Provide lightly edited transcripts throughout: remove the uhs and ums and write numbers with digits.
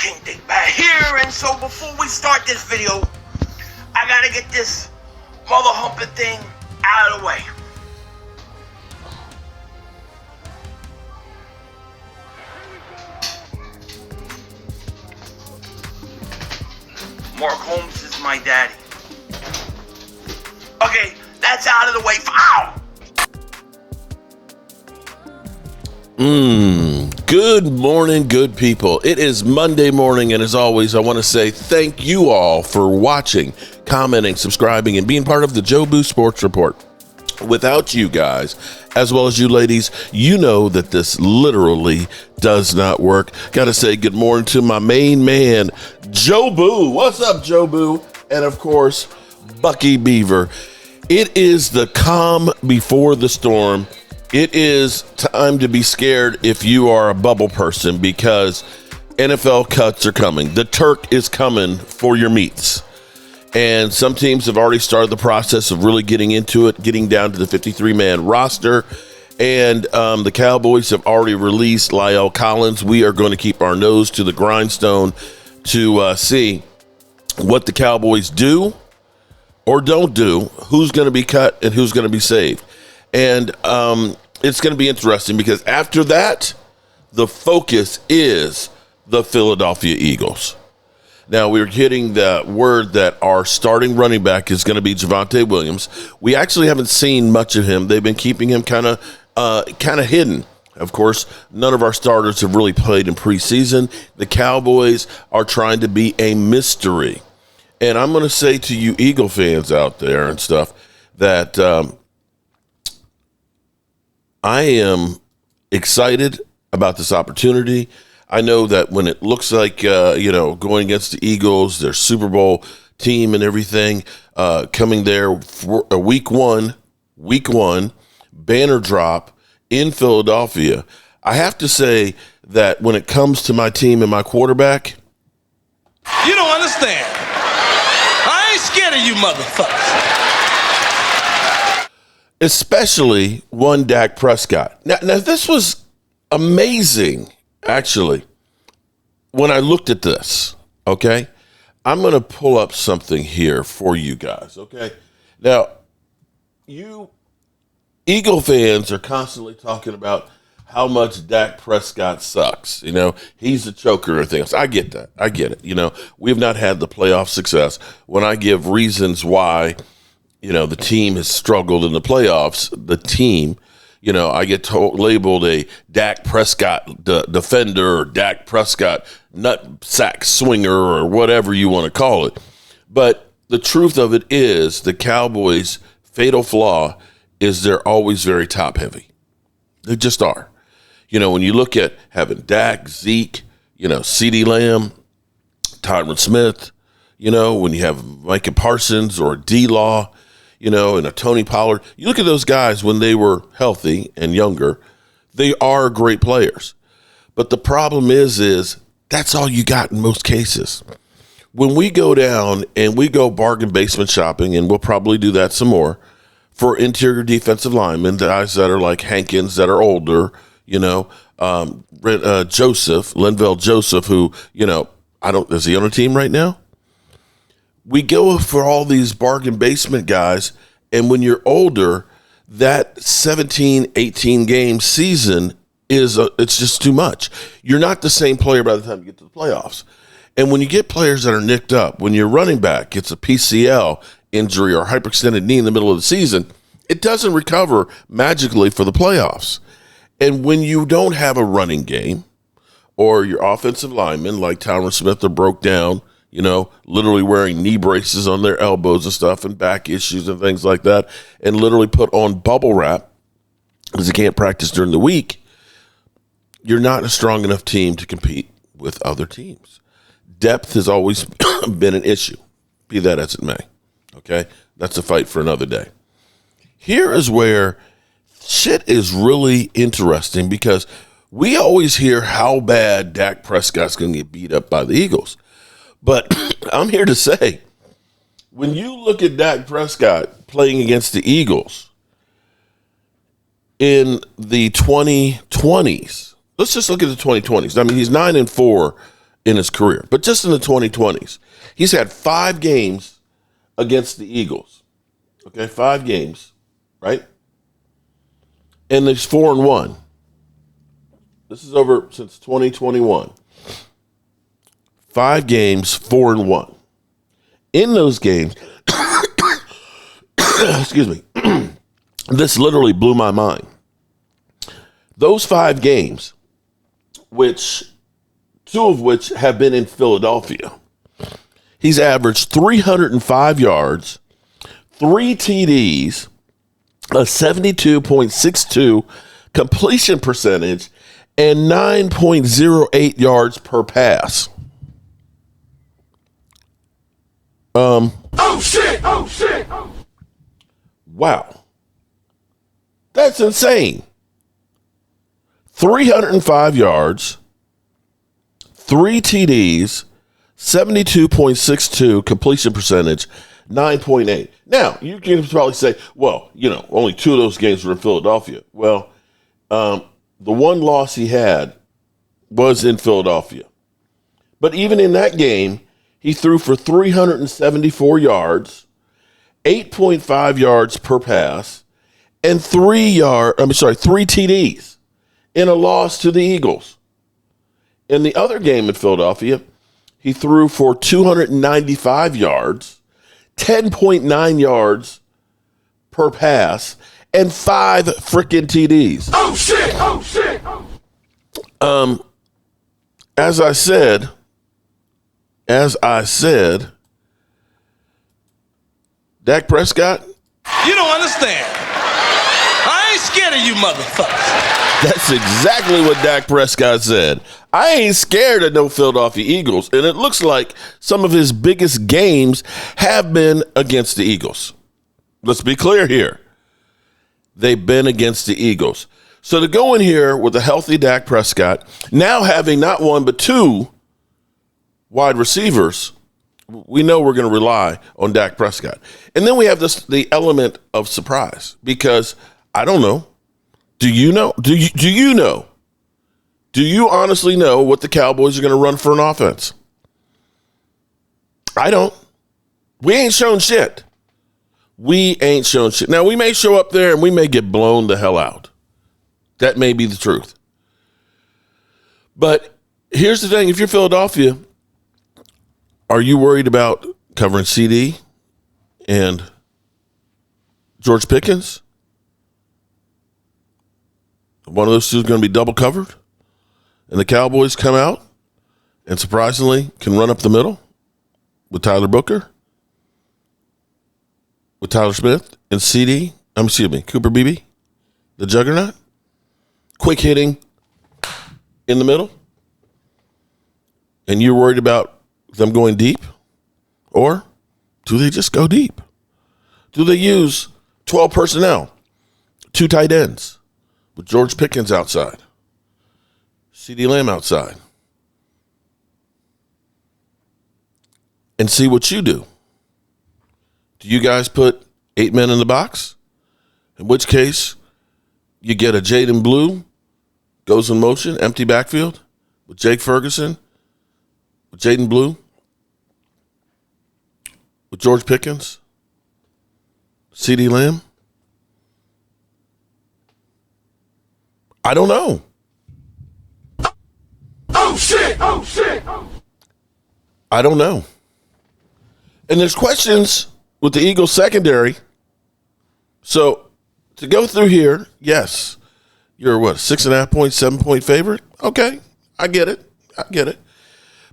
King Dick back here, and so before we start this video, I gotta get this mother humping thing out of the way. Mark Holmes is my daddy. Okay, that's out of the way. Ow! Good morning, good people. It is Monday morning, and as always, I want to say thank you all for watching, commenting, subscribing, and being part of the Joe Boo Sports Report. Without you guys, as well as you ladies, you know that this literally does not work. Got to say good morning to my main man, Joe Boo. What's up, Joe Boo? And of course, Bucky Beaver. It is the calm before the storm. It is time to be scared if you are a bubble person, because NFL cuts are coming. The Turk is coming for your meats. And some teams have already started the process of really getting into it, getting down to the 53-man roster. And the Cowboys have already released Lyle Collins. We are going to keep our nose to the grindstone to see what the Cowboys do or don't do, who's going to be cut and who's going to be saved. And it's going to be interesting because after that, the focus is the Philadelphia Eagles. Now, we're getting the word that our starting running back is going to be Javonte Williams. We actually haven't seen much of him. They've been keeping him kind of hidden. Of course, none of our starters have really played in preseason. The Cowboys are trying to be a mystery. And I'm going to say to you Eagle fans out there and stuff that I am excited about this opportunity. I know that when it looks like, going against the Eagles, their Super Bowl team and everything, coming there for a week one, banner drop in Philadelphia. I have to say that when it comes to my team and my quarterback, you don't understand. I ain't scared of you motherfuckers. Especially one Dak Prescott. Now this was amazing, actually, when I looked at this, okay? I'm going to pull up something here for you guys, okay? Now, you Eagle fans are constantly talking about how much Dak Prescott sucks. You know, he's a choker and things. I get that. I get it. You know, we've not had the playoff success. When I give reasons why, the team has struggled in the playoffs, the team, I get labeled a Dak Prescott defender or Dak Prescott nut sack swinger or whatever you want to call it. But the truth of it is the Cowboys' fatal flaw is they're always very top heavy. They just are. When you look at having Dak, Zeke, CeeDee Lamb, Tyron Smith, when you have Micah Parsons or D-Law, and a Tony Pollard. You look at those guys when they were healthy and younger, they are great players. But the problem is that's all you got in most cases. When we go down and we go bargain basement shopping, and we'll probably do that some more, for interior defensive linemen, the guys that are like Hankins that are older, Joseph, Linval Joseph, who, is he on a team right now? We go for all these bargain basement guys, and when you're older, that 17, 18 game season it's just too much. You're not the same player by the time you get to the playoffs. And when you get players that are nicked up, when your running back gets a PCL injury or hyperextended knee in the middle of the season, it doesn't recover magically for the playoffs. And when you don't have a running game, or your offensive linemen like Tyron Smith are broke down, literally wearing knee braces on their elbows and stuff and back issues and things like that, and literally put on bubble wrap because they can't practice during the week, you're not a strong enough team to compete with other teams. Depth has always been an issue, be that as it may. Okay? That's a fight for another day. Here is where shit is really interesting, because we always hear how bad Dak Prescott's going to get beat up by the Eagles. But I'm here to say, when you look at Dak Prescott playing against the Eagles in the 2020s, let's just look at the 2020s. I mean, he's 9-4 in his career, but just in the 2020s. He's had 5 games against the Eagles. Okay, 5 games, right? And there's 4-1. This is over since 2021. 5 games, 4-1. In those games, excuse me, this literally blew my mind. Those 5 games, which 2 of which have been in Philadelphia, he's averaged 305 yards, 3 TDs, a 72.62 completion percentage, and 9.08 yards per pass. Oh shit! Wow. That's insane. 305 yards, 3 TDs, 72.62 completion percentage, 9.8. Now, you can probably say, well, only 2 of those games were in Philadelphia. Well, the one loss he had was in Philadelphia. But even in that game, he threw for 374 yards, 8.5 yards per pass, and 3 TDs in a loss to the Eagles. In the other game in Philadelphia, he threw for 295 yards, 10.9 yards per pass, and 5 freaking TDs. Oh shit! As I said, Dak Prescott. You don't understand. I ain't scared of you motherfuckers. That's exactly what Dak Prescott said. I ain't scared of no Philadelphia Eagles, and it looks like some of his biggest games have been against the Eagles. Let's be clear here. They've been against the Eagles. So to go in here with a healthy Dak Prescott, now having not 1 but 2 wide receivers, we know we're going to rely on Dak Prescott. And then we have the element of surprise, because I don't know. Do you know? Do you know? Do you honestly know what the Cowboys are going to run for an offense? I don't. We ain't shown shit. Now, we may show up there and we may get blown the hell out. That may be the truth. But here's the thing. If you're Philadelphia, are you worried about covering CD and George Pickens? One of those 2 is going to be double covered, and the Cowboys come out and surprisingly can run up the middle with Tyler Booker, with Tyler Smith, and Cooper Beebe, the juggernaut. Quick hitting in the middle. And you're worried about them going deep? Or do they just go deep? Do they use 12 personnel, 2 tight ends, with George Pickens outside, CeeDee Lamb outside, and see what you do? Do you guys put 8 men in the box? In which case, you get a Jaden Blue, goes in motion, empty backfield, with Jake Ferguson, with Jaden Blue, with George Pickens, CeeDee Lamb. I don't know. Oh shit! I don't know. And there's questions with the Eagles secondary. So to go through here, yes, you're 6.5 point, 7-point favorite. Okay, I get it.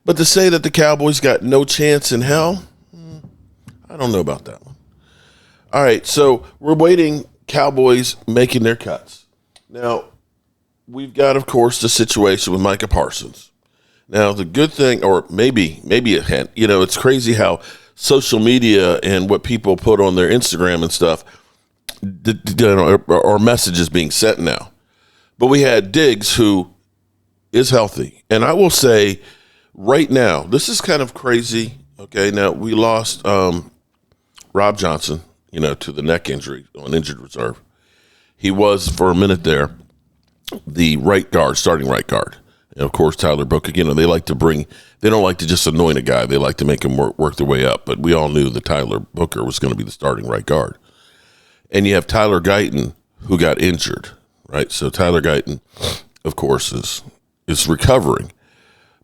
But to say that the Cowboys got no chance in hell, I don't know about that one. All right, so we're waiting. Cowboys making their cuts. Now, we've got, of course, the situation with Micah Parsons. Now, the good thing, or maybe a hint, it's crazy how social media and what people put on their Instagram and stuff are messages being sent now. But we had Diggs, who is healthy. And I will say right now, this is kind of crazy. Okay, now we lost Rob Johnson, to the neck injury on injured reserve. He was, for a minute there, the right guard, starting right guard. And of course, Tyler Booker, they don't like to just anoint a guy. They like to make him work their way up. But we all knew that Tyler Booker was going to be the starting right guard. And you have Tyler Guyton, who got injured, right? So Tyler Guyton, of course, is recovering.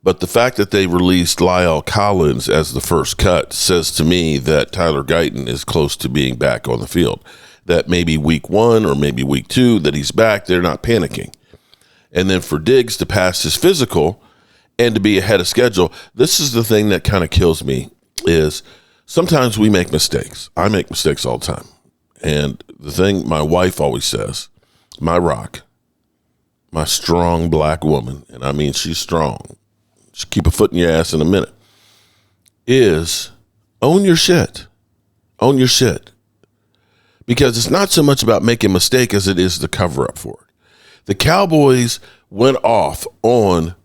But the fact that they released Lyle Collins as the first cut says to me that Tyler Guyton is close to being back on the field. That maybe week 1 or maybe week 2 that he's back, they're not panicking. And then for Diggs to pass his physical and to be ahead of schedule, this is the thing that kind of kills me is sometimes we make mistakes. I make mistakes all the time. And the thing my wife always says, my rock, my strong black woman, and I mean she's strong, just keep a foot in your ass in a minute, is own your shit. Own your shit. Because it's not so much about making a mistake as it is the cover up for it. The Cowboys went off on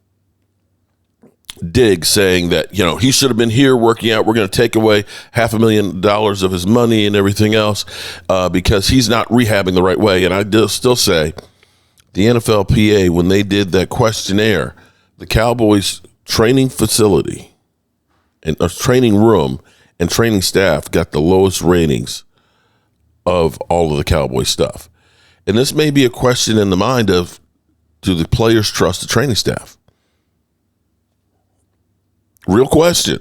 Diggs saying that, he should have been here working out. We're going to take away $500,000 of his money and everything else because he's not rehabbing the right way. And I still say the NFLPA, when they did that questionnaire, the Cowboys training facility and training room and training staff got the lowest ratings of all of the Cowboy stuff. And this may be a question in the mind of, do the players trust the training staff? Real question.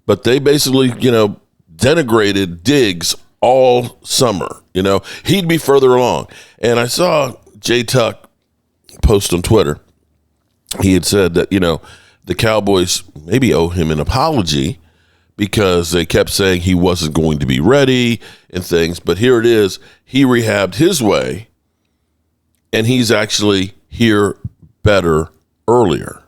But they basically, denigrated Diggs all summer. He'd be further along. And I saw Jay Tuck post on Twitter. He had said that, the Cowboys maybe owe him an apology because they kept saying he wasn't going to be ready and things. But here it is. He rehabbed his way, and he's actually here better earlier.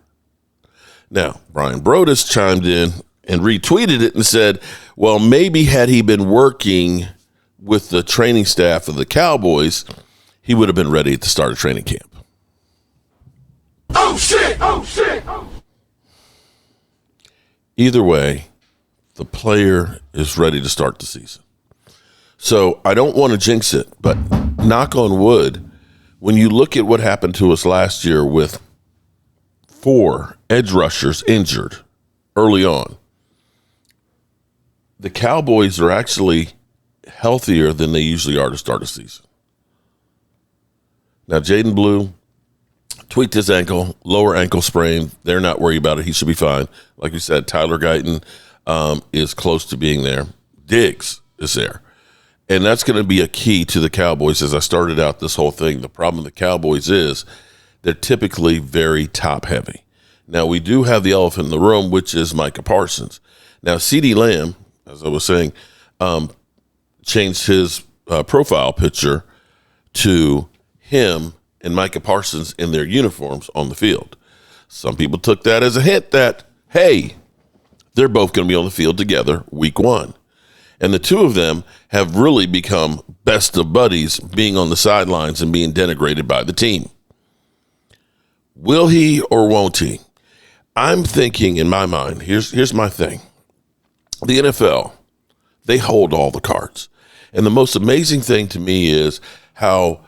Now, Brian Broaddus chimed in and retweeted it and said, well, maybe had he been working with the training staff of the Cowboys, he would have been ready at the start of training camp. Oh, shit! Oh, shit! Either way, the player is ready to start the season. So I don't want to jinx it, but knock on wood, when you look at what happened to us last year with 4 edge rushers injured early on, the Cowboys are actually healthier than they usually are to start a season. Now, Jaden Blue tweaked his ankle, lower ankle sprain. They're not worried about it. He should be fine. Like we said, Tyler Guyton is close to being there. Diggs is there. And that's going to be a key to the Cowboys. As I started out this whole thing, the problem with the Cowboys is they're typically very top-heavy. Now, we do have the elephant in the room, which is Micah Parsons. Now, CeeDee Lamb, as I was saying, changed his profile picture to him and Micah Parsons in their uniforms on the field. Some people took that as a hint that, hey, they're both going to be on the field together week 1. And the two of them have really become best of buddies, being on the sidelines and being denigrated by the team. Will he or won't he? I'm thinking in my mind, here's my thing. The NFL, they hold all the cards. And the most amazing thing to me is how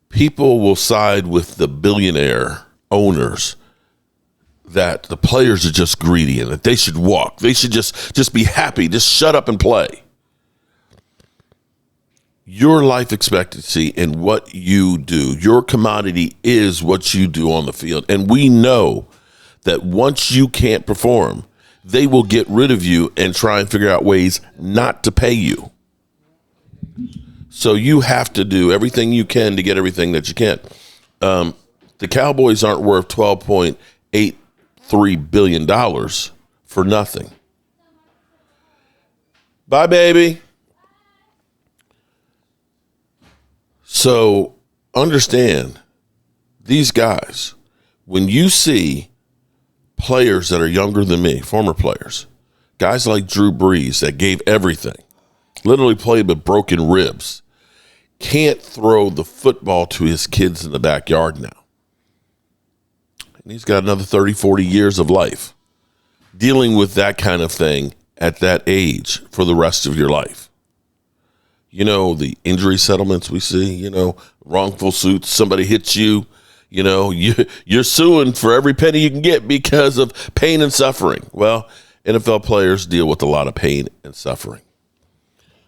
people will side with the billionaire owners that the players are just greedy and that they should walk. They should just be happy. Just shut up and play. Your life expectancy and what you do, your commodity is what you do on the field. And we know that once you can't perform, they will get rid of you and try and figure out ways not to pay you. So you have to do everything you can to get everything that you can. The Cowboys aren't worth $12.83 billion for nothing. Bye, baby. So understand, these guys, when you see players that are younger than me, former players, guys like Drew Brees that gave everything, literally played with broken ribs, can't throw the football to his kids in the backyard now. And he's got another 30, 40 years of life dealing with that kind of thing at that age for the rest of your life. The injury settlements we see, wrongful suits, somebody hits you, You're suing for every penny you can get because of pain and suffering. Well, NFL players deal with a lot of pain and suffering.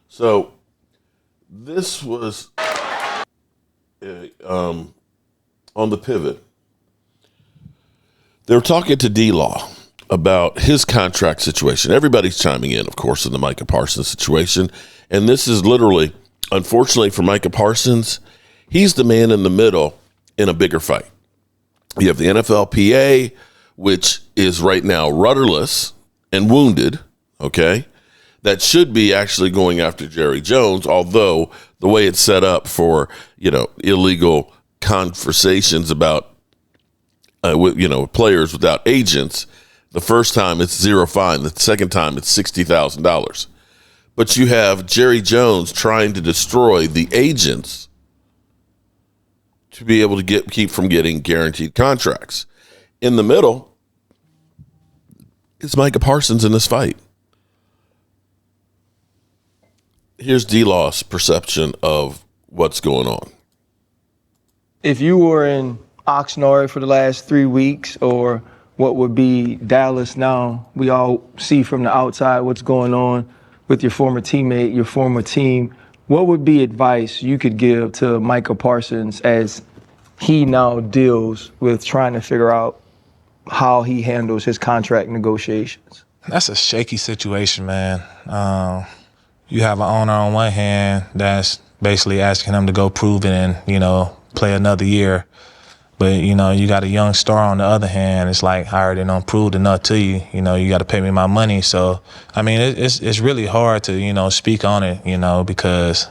So this was on the pivot. They were talking to D-Law about his contract situation. Everybody's chiming in, of course, in the Micah Parsons situation. And this is literally, unfortunately for Micah Parsons, he's the man in the middle in a bigger fight. You have the NFLPA, which is right now rudderless and wounded, okay? That should be actually going after Jerry Jones, although the way it's set up for, illegal conversations about, players without agents, the first time it's zero fine. The second time it's $60,000. But you have Jerry Jones trying to destroy the agents to be able to keep from getting guaranteed contracts. In the middle is Micah Parsons in this fight. Here's D-Law's perception of what's going on. If you were in Oxnard for the last 3 weeks, or what would be Dallas now, we all see from the outside what's going on with your former teammate, your former team. What would be advice you could give to Micah Parsons as he now deals with trying to figure out how he handles his contract negotiations? That's a shaky situation, man. You have an owner on one hand that's basically asking him to go prove it and, play another year. But, you got a young star on the other hand. It's like, I already done proved enough to you. You got to pay me my money. So, I mean, it's really hard to, speak on it, because,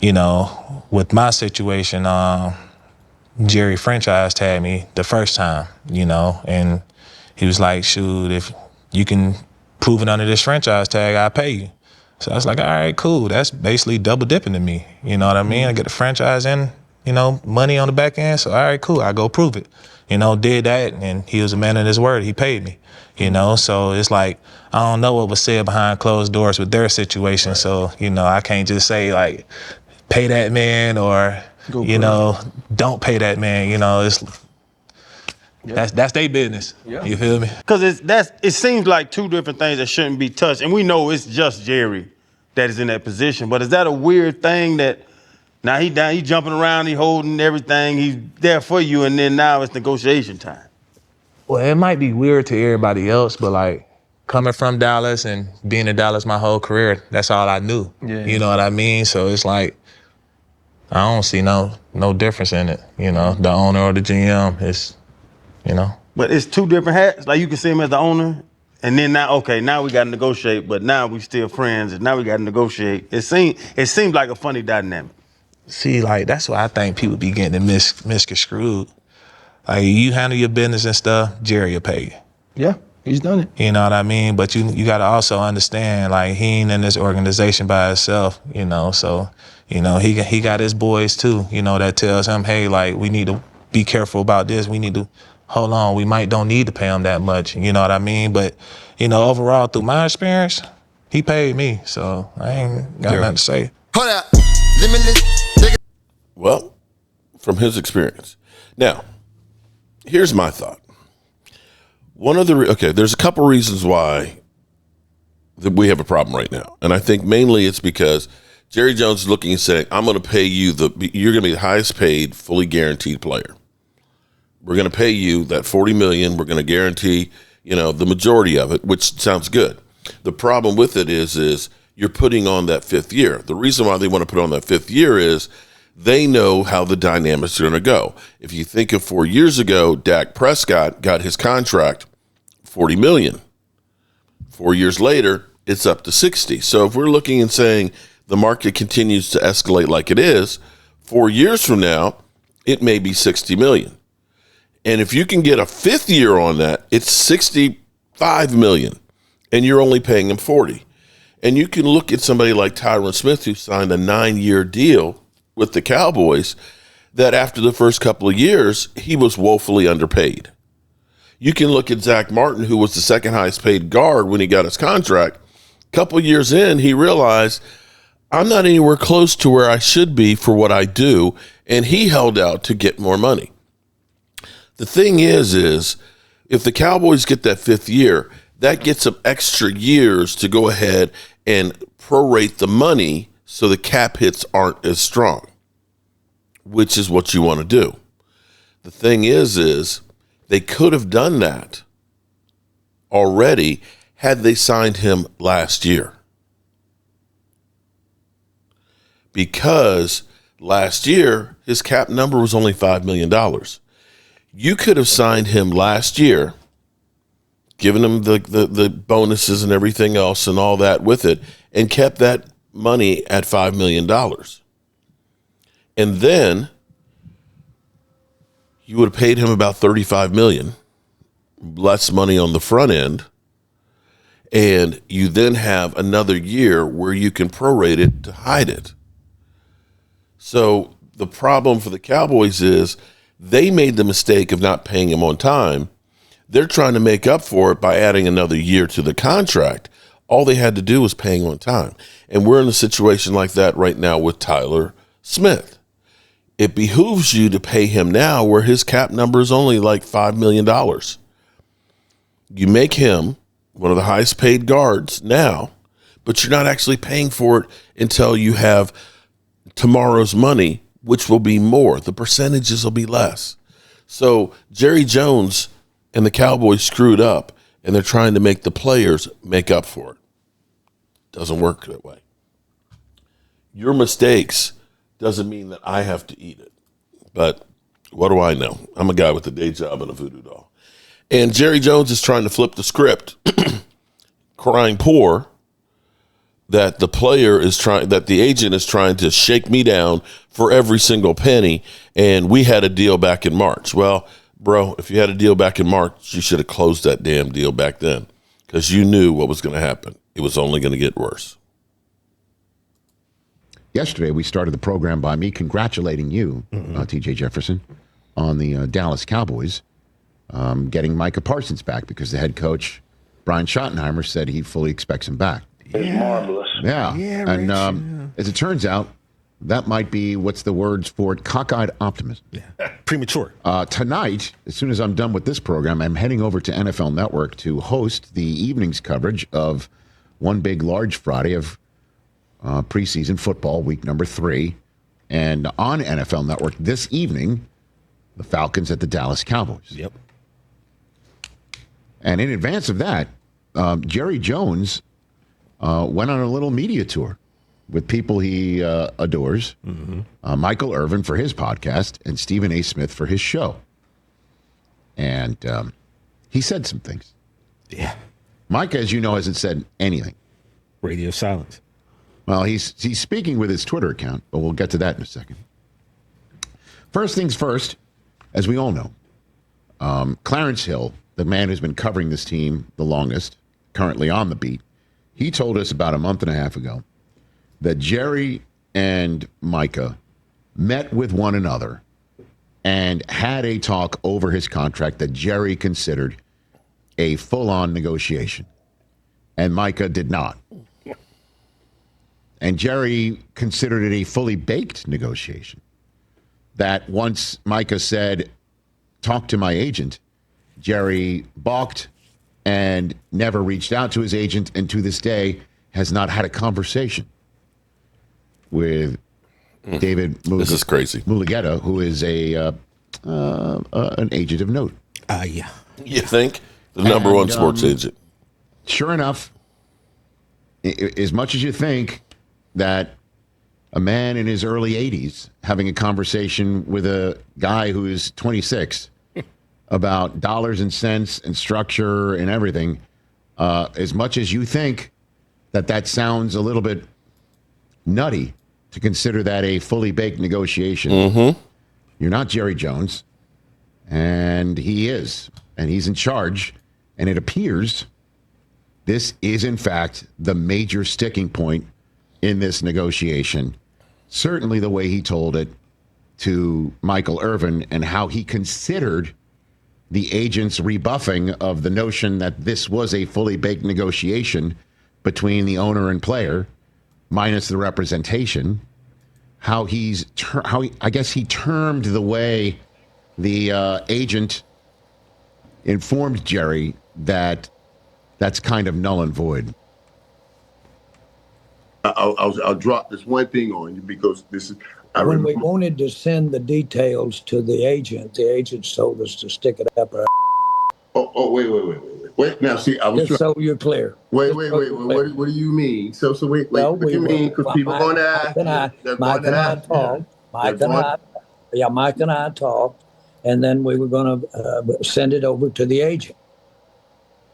with my situation, Jerry Franchise tagged me the first time, and he was like, shoot, if you can prove it under this franchise tag, I'll pay you. So I was like, all right, cool. That's basically double dipping to me. You know what I mean? I get the franchise in, money on the back end. So, all right, cool. I go prove it. Did that, and he was a man of his word. He paid me, So it's like, I don't know what was said behind closed doors with their situation. Right. So, I can't just say, like, pay that man or, don't pay that man. That's their business. Yeah. You feel me? Because it seems like two different things that shouldn't be touched. And we know it's just Jerry that is in that position. But is that a weird thing that now he jumping around, he holding everything, he's there for you, and then now it's negotiation time? Well, it might be weird to everybody else, but like coming from Dallas and being in Dallas my whole career, that's all I knew. Yeah. You know what I mean? So it's like, I don't see no difference in it. The owner or the GM is, But it's two different hats. Like you can see him as the owner, and then now we got to negotiate, but now we still friends, and now we got to negotiate. It seems like a funny dynamic. See, like, that's why I think people be getting misconstrued. Like, you handle your business and stuff, Jerry will pay you. Yeah, he's done it. You know what I mean? But you got to also understand, like, he ain't in this organization by himself, so, he got his boys too, that tells him, hey, like, we need to be careful about this. We need to, hold on, we don't need to pay him that much, you know what I mean? But, overall, through my experience, he paid me, so I ain't got nothing to say. Hold up. Limitless. Well, from his experience. Now, here's my thought. There's a couple reasons why that we have a problem right now. And I think mainly it's because Jerry Jones is looking and saying, I'm going to pay you you're going to be the highest paid, fully guaranteed player. We're going to pay you that $40 million. We're going to guarantee, the majority of it, which sounds good. The problem with it is you're putting on that fifth year. The reason why they want to put on that fifth year is they know how the dynamics are going to go. If you think of 4 years ago, Dak Prescott got his contract, $40 million. 4 years later, it's up to 60. So if we're looking and saying the market continues to escalate like it is, 4 years from now, it may be 60 million. And if you can get a fifth year on that, it's 65 million, and you're only paying him 40. And you can look at somebody like Tyron Smith, who signed a 9-year deal with the Cowboys, that after the first couple of years, he was woefully underpaid. You can look at Zach Martin, who was the second highest paid guard when he got his contract. A couple of years in, he realized, I'm not anywhere close to where I should be for what I do, and he held out to get more money. The thing is if the Cowboys get that 5th year, that gets them extra years to go ahead and prorate the money so the cap hits aren't as strong, which is what you want to do. The thing is they could have done that already had they signed him last year. Because last year, his cap number was only $5 million. You could have signed him last year, given him the bonuses and everything else and all that with it, and kept that money at $5 million. And then you would have paid him about $35 million, less money on the front end, and you then have another year where you can prorate it to hide it. So the problem for the Cowboys is they made the mistake of not paying him on time. They're trying to make up for it by adding another year to the contract. All they had to do was pay him on time. And we're in a situation like that right now with Tyler Smith. It behooves you to pay him now where his cap number is only like $5 million. You make him one of the highest paid guards now, but you're not actually paying for it until you have tomorrow's money, which will be more. The percentages will be less. So Jerry Jones and the Cowboys screwed up, and they're trying to make the players make up for it. Doesn't work that way. Your mistakes doesn't mean that I have to eat it. But what do I know? I'm a guy with a day job and a voodoo doll. And Jerry Jones is trying to flip the script, crying poor, that the agent is trying to shake me down for every single penny, and we had a deal back in March. Well, bro, if you had a deal back in March, you should have closed that damn deal back then, because you knew what was going to happen. It was only going to get worse. Yesterday, we started the program by me congratulating you, T.J. Jefferson, on the Dallas Cowboys getting Micah Parsons back, because the head coach, Brian Schottenheimer, said he fully expects him back. It's marvelous. Yeah. And as it turns out, that might be, what's the words for it, cockeyed optimism. Yeah. Premature. Tonight, as soon as I'm done with this program, I'm heading over to NFL Network to host the evening's coverage of One Big Large Friday of preseason football, week number 3. And on NFL Network this evening, the Falcons at the Dallas Cowboys. Yep. And in advance of that, Jerry Jones went on a little media tour with people he adores, Michael Irvin for his podcast and Stephen A. Smith for his show. And he said some things. Yeah. Micah, as you know, hasn't said anything. Radio silence. Well, he's speaking with his Twitter account, but we'll get to that in a second. First things first, as we all know, Clarence Hill, the man who's been covering this team the longest, currently on the beat, he told us about a month and a half ago that Jerry and Micah met with one another and had a talk over his contract that Jerry considered a full-on negotiation, and Micah did not. And Jerry considered it a fully baked negotiation. That once Micah said, "Talk to my agent," Jerry balked and never reached out to his agent, and to this day has not had a conversation with David This is crazy. Mulugeta, who is an agent of note. Yeah. You think? The number one sports agent. Sure enough, as much as you think that a man in his early 80s having a conversation with a guy who is 26 about dollars and cents and structure and everything, as much as you think that sounds a little bit nutty to consider that a fully baked negotiation, you're not Jerry Jones, and he is, and he's in charge, and it appears this is, in fact, the major sticking point in this negotiation. Certainly the way he told it to Michael Irvin and how he considered the agent's rebuffing of the notion that this was a fully baked negotiation between the owner and player, minus the representation, how I guess he termed the way the agent informed Jerry that that's kind of null and void. I'll drop this one thing on you because this is. When we wanted to send the details to the agent told us to stick it up our. Oh, wait. Now, see, I was just so you're clear. Wait. What do you mean? So wait. Well, what do you mean? Because people are going to ask. Mike and I talked. Mike and I talked, and then we were going to send it over to the agent.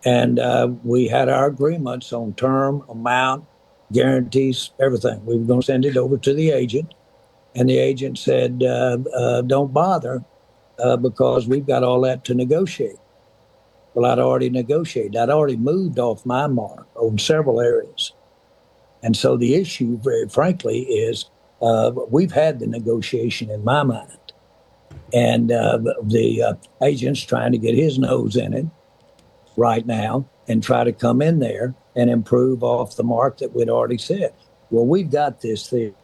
And we had our agreements on term, amount, guarantees, everything. We were going to send it over to the agent. And the agent said, don't bother because we've got all that to negotiate. Well, I'd already negotiated. I'd already moved off my mark on several areas. And so the issue, very frankly, is we've had the negotiation in my mind. And the agent's trying to get his nose in it right now and try to come in there and improve off the mark that we'd already set. Well, we've got this thing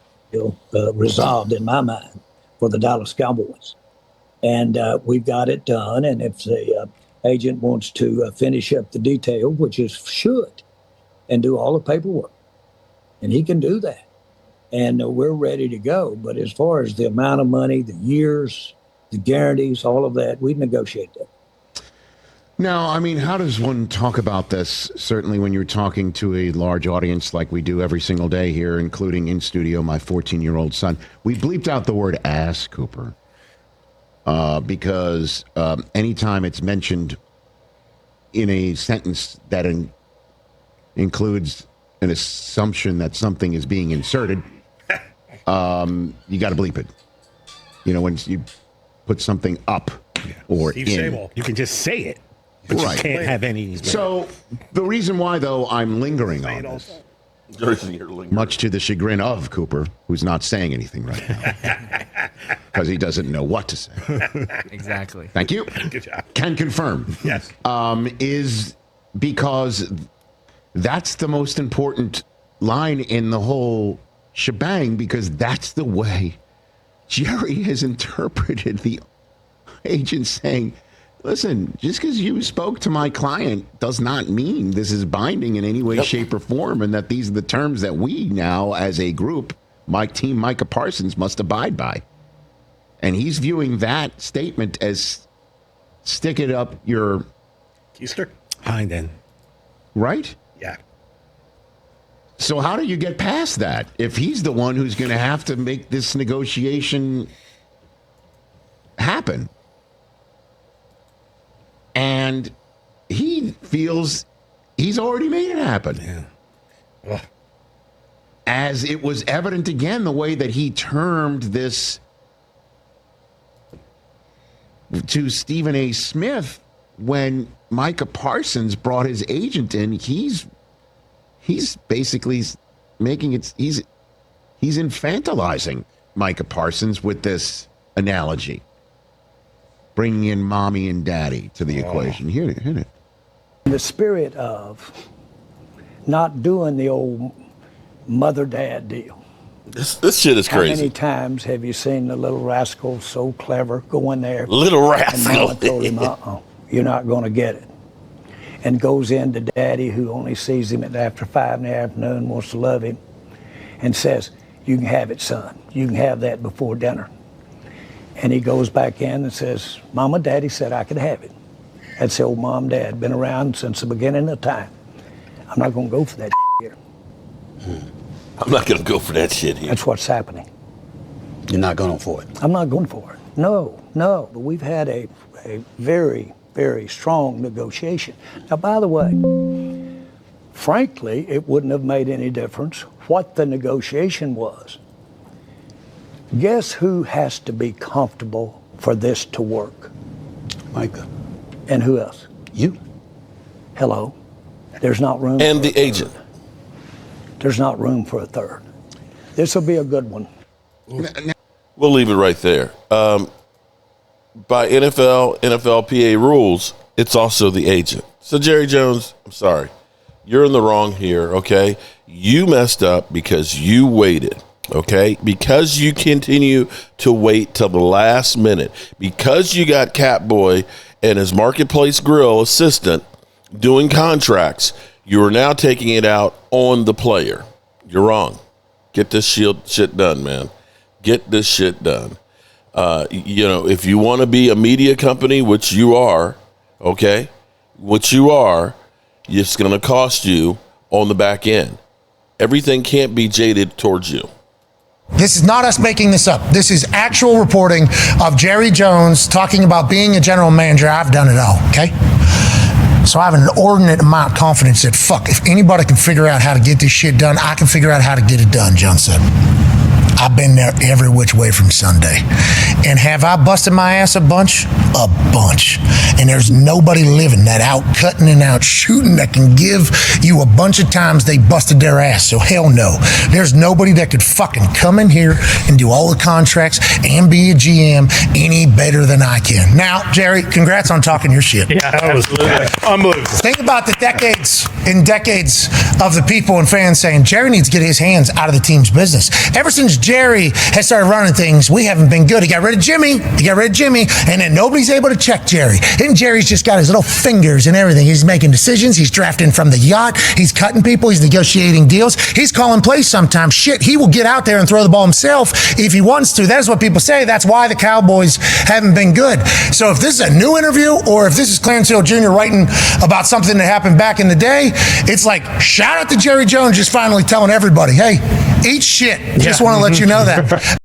resolved in my mind for the Dallas Cowboys. And we've got it done. And if the agent wants to finish up the detail, which is should, and do all the paperwork, and he can do that. And we're ready to go. But as far as the amount of money, the years, the guarantees, all of that, we negotiate that. Now, I mean, how does one talk about this? Certainly when you're talking to a large audience like we do every single day here, including in studio, my 14-year-old son. We bleeped out the word ass, Cooper, because anytime it's mentioned in a sentence that includes an assumption that something is being inserted, you got to bleep it. You know, when you put something up or Steve in. Sable, you can just say it. But right. You can't have any. So the reason why, though, I'm lingering on this, much to the chagrin of Cooper, who's not saying anything right now, because he doesn't know what to say. Exactly. Thank you. Good job. Can confirm. Yes. Is because that's the most important line in the whole shebang, because that's the way Jerry has interpreted the agent saying, listen, just because you spoke to my client does not mean this is binding in any way, shape, or form, and that these are the terms that we now, as a group, Team Micah Parsons, must abide by. And he's viewing that statement as stick it up your... Keister? Hind end. Right? Yeah. So how do you get past that if he's the one who's going to have to make this negotiation happen? And he feels he's already made it happen. Yeah. Ugh. As it was evident again, the way that he termed this to Stephen A. Smith when Micah Parsons brought his agent in, he's basically making it, he's infantilizing Micah Parsons with this analogy. Bringing in mommy and daddy to the equation. Hear it. In the spirit of not doing the old mother-dad deal. This shit is crazy. How many times have you seen the little rascal so clever go in there? Little rascal. And mama told him, you're not going to get it. And goes into daddy, who only sees him after 5 in the afternoon, wants to love him, and says, you can have it, son. You can have that before dinner. And he goes back in and says, Mama, Daddy said I could have it. That's the old mom, dad, been around since the beginning of time. I'm not going to go for that here. I'm not going to go for that shit here. That's what's happening. You're not going for it? I'm not going for it. No. But we've had a very, very strong negotiation. Now, by the way, frankly, it wouldn't have made any difference what the negotiation was. Guess who has to be comfortable for this to work? Micah. And who else? You. Hello. There's not room. And the agent. There's not room for a third. This will be a good one. We'll leave it right there. By NFLPA rules, it's also the agent. So, Jerry Jones, I'm sorry. You're in the wrong here, okay? You messed up because you waited. Okay, because you continue to wait till the last minute, because you got Catboy and his Marketplace Grill assistant doing contracts, you are now taking it out on the player. You're wrong. Get this shit done, man. Get this shit done. If you want to be a media company, which you are, okay, it's going to cost you on the back end. Everything can't be jaded towards you. This is not us making this up. This is actual reporting of Jerry Jones talking about being a general manager. I've done it all, okay? So I have an inordinate amount of confidence that, if anybody can figure out how to get this shit done, I can figure out how to get it done, John said. I've been there every which way from Sunday. And have I busted my ass a bunch? A bunch. And there's nobody living that out cutting and out shooting that can give you a bunch of times they busted their ass. So hell no. There's nobody that could fucking come in here and do all the contracts and be a GM any better than I can. Now, Jerry, congrats on talking your shit. Yeah, that was unbelievable. Think about the decades of the people and fans saying Jerry needs to get his hands out of the team's business. Ever since Jerry has started running things, we haven't been good. He got rid of Jimmy, and then nobody's able to check Jerry. And Jerry's just got his little fingers and everything. He's making decisions. He's drafting from the yacht. He's cutting people. He's negotiating deals. He's calling plays sometimes. Shit, he will get out there and throw the ball himself if he wants to. That is what people say. That's why the Cowboys haven't been good. So if this is a new interview or if this is Clarence Hill Jr. writing about something that happened back in the day, it's like, shout out to Jerry Jones just finally telling everybody, hey, eat shit. Just want to let you know that.